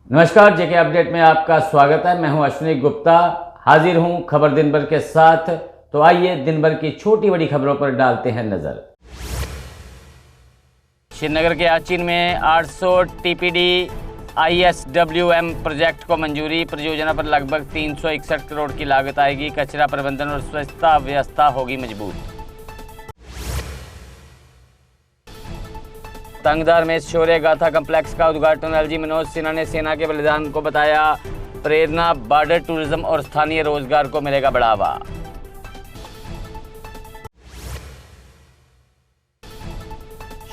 नमस्कार, जेके अपडेट में आपका स्वागत है। मैं हूं अश्विनी गुप्ता, हाजिर हूं खबर दिन भर के साथ। तो आइए दिन भर की छोटी बड़ी खबरों पर डालते हैं नजर। श्रीनगर के आचिन में 800 टीपीडी ISWM प्रोजेक्ट को मंजूरी। परियोजना पर लगभग 361 करोड़ की लागत आएगी। कचरा प्रबंधन और स्वच्छता व्यवस्था होगी मजबूत। तंगदार में शौर्य गाथा कम्प्लेक्स का उद्घाटन। एलजी मनोज सिन्हा ने सेना के बलिदान को बताया प्रेरणा। बॉर्डर टूरिज्म और स्थानीय रोजगार को मिलेगा बढ़ावा।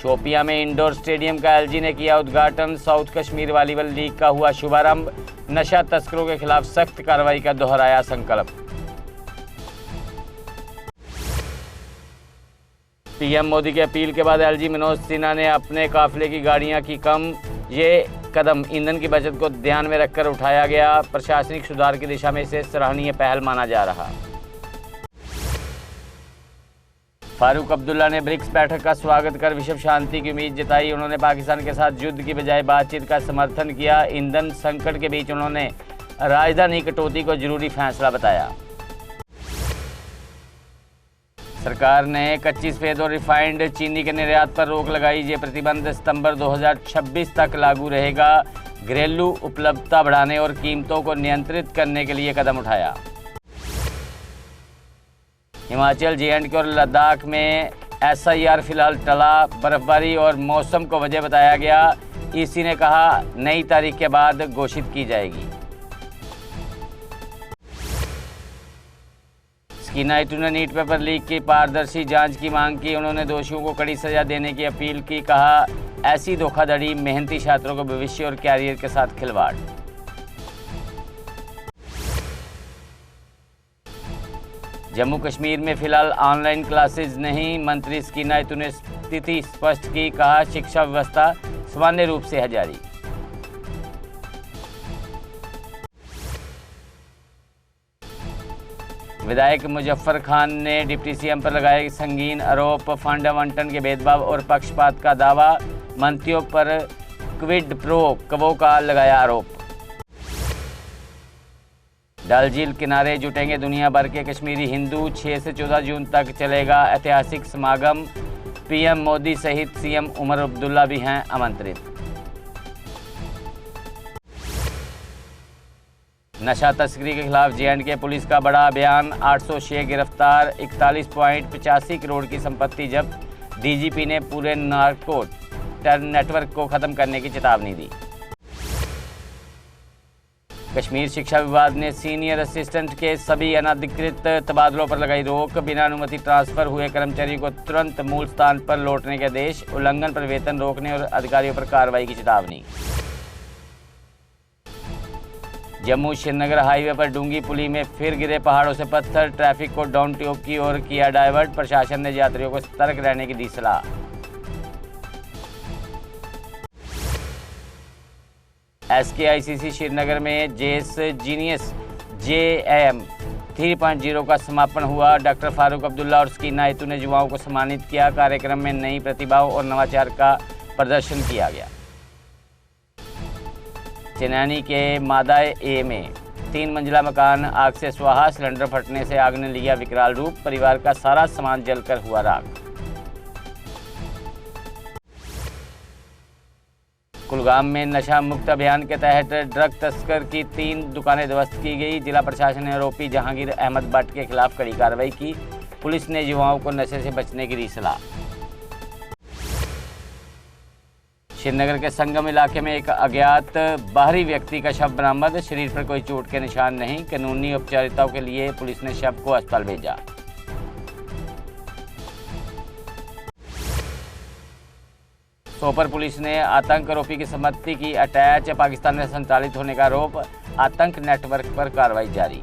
शोपियां में इंडोर स्टेडियम का एलजी ने किया उद्घाटन। साउथ कश्मीर वॉलीबॉल लीग का हुआ शुभारंभ। नशा तस्करों के खिलाफ सख्त कार्रवाई का दोहराया संकल्प। पीएम मोदी की अपील के बाद एलजी मनोज सिन्हा ने अपने काफिले की गाड़ियां की कम। ये कदम ईंधन की बचत को ध्यान में रखकर उठाया गया। प्रशासनिक सुधार की दिशा में इसे सराहनीय पहल माना जा रहा। फारूक अब्दुल्ला ने ब्रिक्स बैठक का स्वागत कर विश्व शांति की उम्मीद जताई। उन्होंने पाकिस्तान के साथ युद्ध की बजाय बातचीत का समर्थन किया। ईंधन संकट के बीच उन्होंने राजधानी कटौती को जरूरी फैसला बताया। सरकार ने कच्ची सफेद और रिफाइंड चीनी के निर्यात पर रोक लगाई। ये प्रतिबंध सितंबर 2026 तक लागू रहेगा। घरेलू उपलब्धता बढ़ाने और कीमतों को नियंत्रित करने के लिए कदम उठाया। हिमाचल, JNK और लद्दाख में SIR फिलहाल टला। बर्फबारी और मौसम को वजह बताया गया। EC ने कहा नई तारीख के बाद घोषित की जाएगी। स्कीना इटू ने नीट पेपर लीक की पारदर्शी जांच की मांग की। उन्होंने दोषियों को कड़ी सजा देने की अपील की। कहा ऐसी धोखाधड़ी मेहनती छात्रों के भविष्य और कैरियर के साथ खिलवाड़। जम्मू कश्मीर में फिलहाल ऑनलाइन क्लासेज नहीं। मंत्री स्कीना इटू ने स्थिति स्पष्ट की। कहा शिक्षा व्यवस्था सामान्य रूप से है जारी। विधायक मुजफ्फर खान ने डिप्टी सीएम पर लगाए संगीन आरोप। फंड आवंटन के भेदभाव और पक्षपात का दावा। मंत्रियों पर क्विड प्रो क्वो का लगाया आरोप। डल झील किनारे जुटेंगे दुनिया भर के कश्मीरी हिंदू। 6 से 14 जून तक चलेगा ऐतिहासिक समागम। पीएम मोदी सहित सीएम उमर अब्दुल्ला भी हैं आमंत्रित। नशा तस्करी के खिलाफ JNK पुलिस का बड़ा अभियान। 806 गिरफ्तार। 41.85 करोड़ की संपत्ति जब्त। DGP ने पूरे नार्को नेटवर्क को खत्म करने की चेतावनी दी। कश्मीर शिक्षा विभाग ने सीनियर असिस्टेंट के सभी अनधिकृत तबादलों पर लगाई रोक। बिना अनुमति ट्रांसफर हुए कर्मचारियों को तुरंत मूल स्थान पर लौटने के आदेश। उल्लंघन पर वेतन रोकने और अधिकारियों पर कार्रवाई की चेतावनी। जम्मू श्रीनगर हाईवे पर डूंगी पुली में फिर गिरे पहाड़ों से पत्थर। ट्रैफिक को डाउन ट्यूब की ओर किया डाइवर्ट। प्रशासन ने यात्रियों को सतर्क रहने की दी सलाह। SKICC श्रीनगर में जेस जीनियस JAM 3.0 का समापन हुआ। डॉक्टर फारूक अब्दुल्ला और स्कीना इटू ने युवाओं को सम्मानित किया। कार्यक्रम में नई प्रतिभाओं और नवाचार का प्रदर्शन किया गया। चनैनी के मादाए A में 3 मंजिला मकान आग से स्वाहा। सिलेंडर फटने से आग ने लिया विकराल रूप। परिवार का सारा सामान जलकर हुआ राख। कुलगाम में नशा मुक्त अभियान के तहत ड्रग तस्कर की 3 दुकानें ध्वस्त की गई। जिला प्रशासन ने आरोपी जहांगीर अहमद भट्ट के खिलाफ कड़ी कार्रवाई की। पुलिस ने युवाओं को नशे से बचने की दी सलाह। श्रीनगर के संगम इलाके में एक अज्ञात बाहरी व्यक्ति का शव बरामद। शरीर पर कोई चोट के निशान नहीं। कानूनी औपचारिकताओं के लिए पुलिस ने शव को अस्पताल भेजा। सोपर पुलिस ने आतंक आरोपी की संपत्ति की अटैच। पाकिस्तान में संचालित होने का आरोप। आतंक नेटवर्क पर कार्रवाई जारी।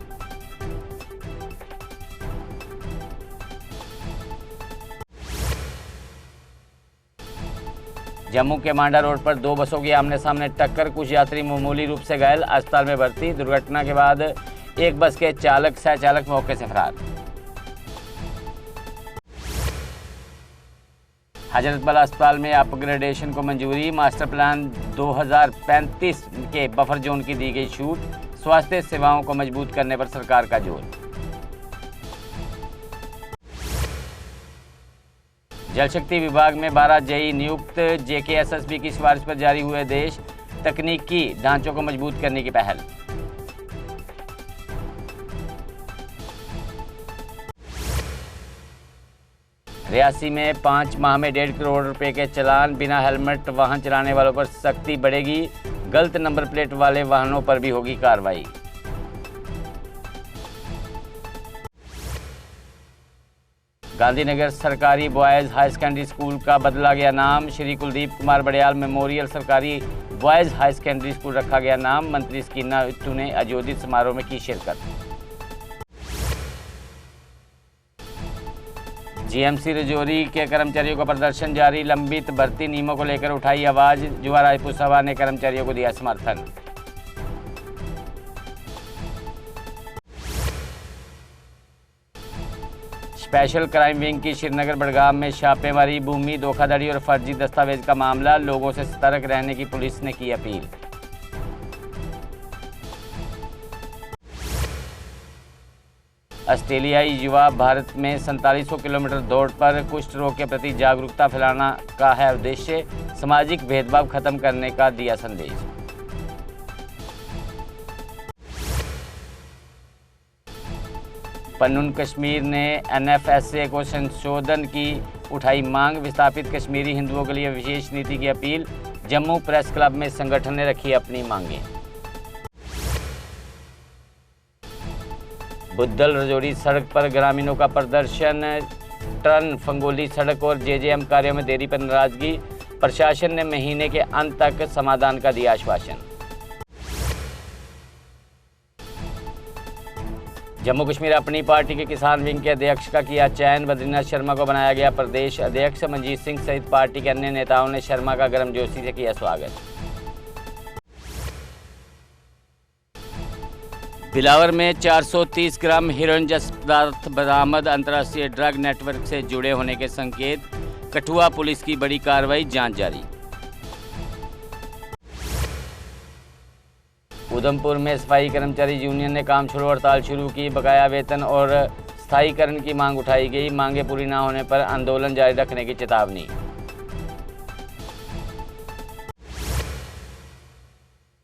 जम्मू के मांडा रोड पर 2 बसों की आमने सामने टक्कर। कुछ यात्री मामूली रूप से घायल, अस्पताल में भर्ती। दुर्घटना के बाद एक बस के चालक सह चालक मौके से फरार। हजरतबल अस्पताल में अपग्रेडेशन को मंजूरी, मास्टर प्लान 2035 के बफर जोन की दी गई छूट, स्वास्थ्य सेवाओं को मजबूत करने पर सरकार का जोर। जल शक्ति विभाग में 12 जेई नियुक्त, जेकेएसएसबी की सिफारिश पर जारी हुए आदेश, तकनीकी ढांचों को मजबूत करने की पहल। रियासी में 5 माह में 1.5 करोड़ रुपए के चालान, बिना हेलमेट वाहन चलाने वालों पर सख्ती बढ़ेगी, गलत नंबर प्लेट वाले वाहनों पर भी होगी कार्रवाई। गांधीनगर सरकारी बॉयज़ हाई सेकेंडरी स्कूल का बदला गया नाम, श्री कुलदीप कुमार बड़ियाल मेमोरियल सरकारी बॉयज़ हाई सेकेंडरी स्कूल रखा गया नाम, मंत्री स्कीना इत्तू ने आयोजित समारोह में की शिरकत। जीएमसी रजौरी के कर्मचारियों का प्रदर्शन जारी, लंबित भर्ती नियमों को लेकर उठाई आवाज, युवा राजपूत सभा ने कर्मचारियों को दिया समर्थन। स्पेशल क्राइम विंग की श्रीनगर बड़गाम में छापेमारी, भूमि धोखाधड़ी और फर्जी दस्तावेज का मामला, लोगों से सतर्क रहने की पुलिस ने की अपील। ऑस्ट्रेलियाई युवा भारत में 4700 किलोमीटर दौड़ पर, कुष्ठ रोग के प्रति जागरूकता फैलाना का है उद्देश्य, सामाजिक भेदभाव खत्म करने का दिया संदेश। पन्नून कश्मीर ने एनएफएसए को संशोधन की उठाई मांग, विस्थापित कश्मीरी हिंदुओं के लिए विशेष नीति की अपील, जम्मू प्रेस क्लब में संगठन ने रखी अपनी मांगें। बुद्धल रजौरी सड़क पर ग्रामीणों का प्रदर्शन, टर्न फंगोली सड़क और जेजेएम कार्यों में देरी पर नाराजगी, प्रशासन ने महीने के अंत तक समाधान का दिया आश्वासन। जम्मू कश्मीर अपनी पार्टी के किसान विंग के अध्यक्ष का किया चयन, बद्रीनाथ शर्मा को बनाया गया प्रदेश अध्यक्ष, मनजीत सिंह सहित पार्टी के अन्य नेताओं ने शर्मा का गर्मजोशी से किया स्वागत। बिलावर में 430 ग्राम हेरोइन जैसे पदार्थ बरामद, अंतर्राष्ट्रीय ड्रग नेटवर्क से जुड़े होने के संकेत, कठुआ पुलिस की बड़ी कार्रवाई, जांच जारी। उधमपुर में सफाई कर्मचारी यूनियन ने काम छोड़ो हड़ताल शुरू की, बकाया वेतन और स्थायीकरण की मांग उठाई गई, मांगे पूरी न होने पर आंदोलन जारी रखने की चेतावनी।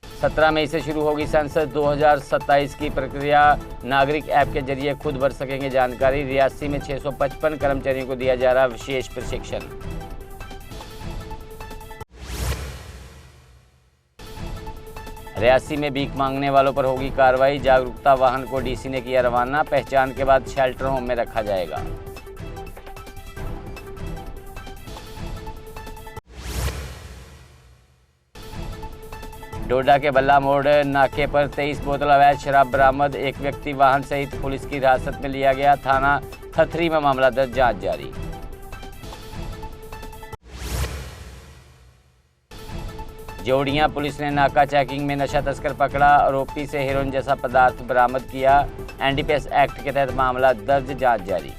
17 मई से शुरू होगी संसद 2027 की प्रक्रिया, नागरिक ऐप के जरिए खुद भर सकेंगे जानकारी, रियासी में 655 कर्मचारियों को दिया जा रहा विशेष प्रशिक्षण। रियासी में भीख मांगने वालों पर होगी कार्रवाई, जागरूकता वाहन को डीसी ने किया रवाना, पहचान के बाद शेल्टर होम में रखा जाएगा। डोडा के बल्ला मोड़ नाके पर 23 बोतल अवैध शराब बरामद, एक व्यक्ति वाहन सहित पुलिस की हिरासत में लिया गया, थाना थथरी में मामला दर्ज, जांच जारी। जोड़ियां पुलिस ने नाका चेकिंग में नशा तस्कर पकड़ा, आरोपी से हेरोइन जैसा पदार्थ बरामद किया, एनडीपीएस एक्ट के तहत मामला दर्ज, जांच जारी।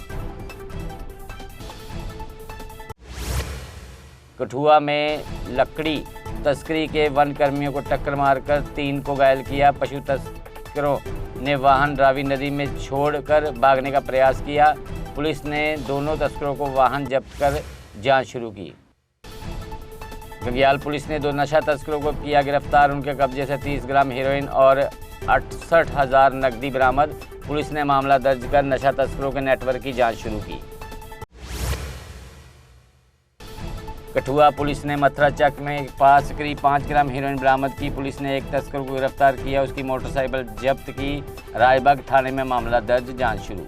कठुआ में लकड़ी तस्करी के वन कर्मियों को टक्कर मारकर 3 को घायल किया, पशु तस्करों ने वाहन रावी नदी में छोड़कर भागने का प्रयास किया, पुलिस ने दोनों तस्करों को वाहन जब्त कर जांच शुरू की। गंगियाल पुलिस ने 2 नशा तस्करों को किया गिरफ्तार, उनके कब्जे से 30 ग्राम हेरोइन और 68,000 नकदी बरामद, पुलिस ने मामला दर्ज कर नशा तस्करों के नेटवर्क की जांच शुरू की। कठुआ पुलिस ने मथुरा चक में पास करीब 5 ग्राम हेरोइन बरामद की, पुलिस ने एक तस्कर को गिरफ्तार किया, उसकी मोटरसाइकिल जब्त की, रायबाग थाने में मामला दर्ज, जांच शुरू।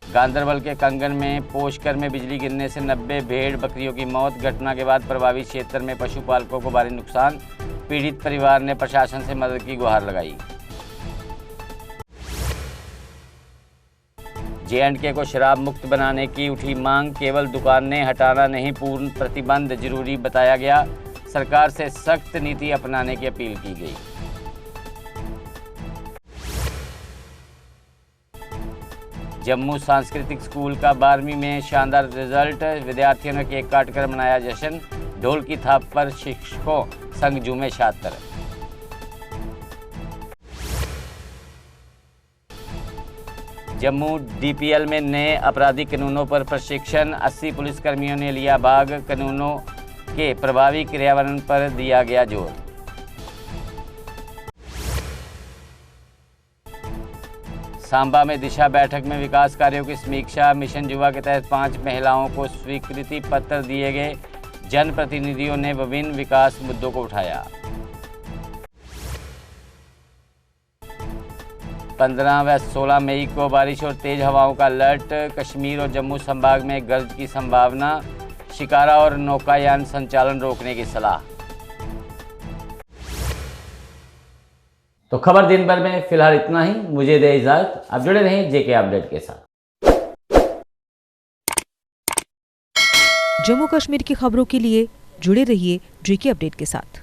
गांदरबल के कंगन में पोषकर में बिजली गिरने से 90 भेड़ बकरियों की मौत, घटना के बाद प्रभावित क्षेत्र में पशुपालकों को भारी नुकसान, पीड़ित परिवार ने प्रशासन से मदद की गुहार लगाई। जे&के को शराब मुक्त बनाने की उठी मांग, केवल दुकानें हटाना नहीं पूर्ण प्रतिबंध जरूरी बताया गया, सरकार से सख्त नीति अपनाने की अपील की गई। जम्मू सांस्कृतिक स्कूल का 12वीं में शानदार रिजल्ट, विद्यार्थियों ने केक काटकर मनाया जश्न। ढोल की थाप पर शिक्षकों संग झूमे छात्र। जम्मू डीपीएल में नए आपराधिक कानूनों पर प्रशिक्षण, 80 पुलिसकर्मियों ने लिया भाग। कानूनों के प्रभावी क्रियान्वयन पर दिया गया जोर। सांबा में दिशा बैठक में विकास कार्यों की समीक्षा, मिशन युवा के तहत 5 महिलाओं को स्वीकृति पत्र दिए गए। जनप्रतिनिधियों ने विभिन्न विकास मुद्दों को उठाया। 15 व 16 मई को बारिश और तेज हवाओं का अलर्ट, कश्मीर और जम्मू संभाग में गर्ज की संभावना। शिकारा और नौकायान संचालन रोकने की सलाह। तो खबर दिन भर में फिलहाल इतना ही। मुझे दे इजाजत, आप जुड़े रहें जेके अपडेट के साथ। जम्मू कश्मीर की खबरों के लिए जुड़े रहिए जेके अपडेट के साथ।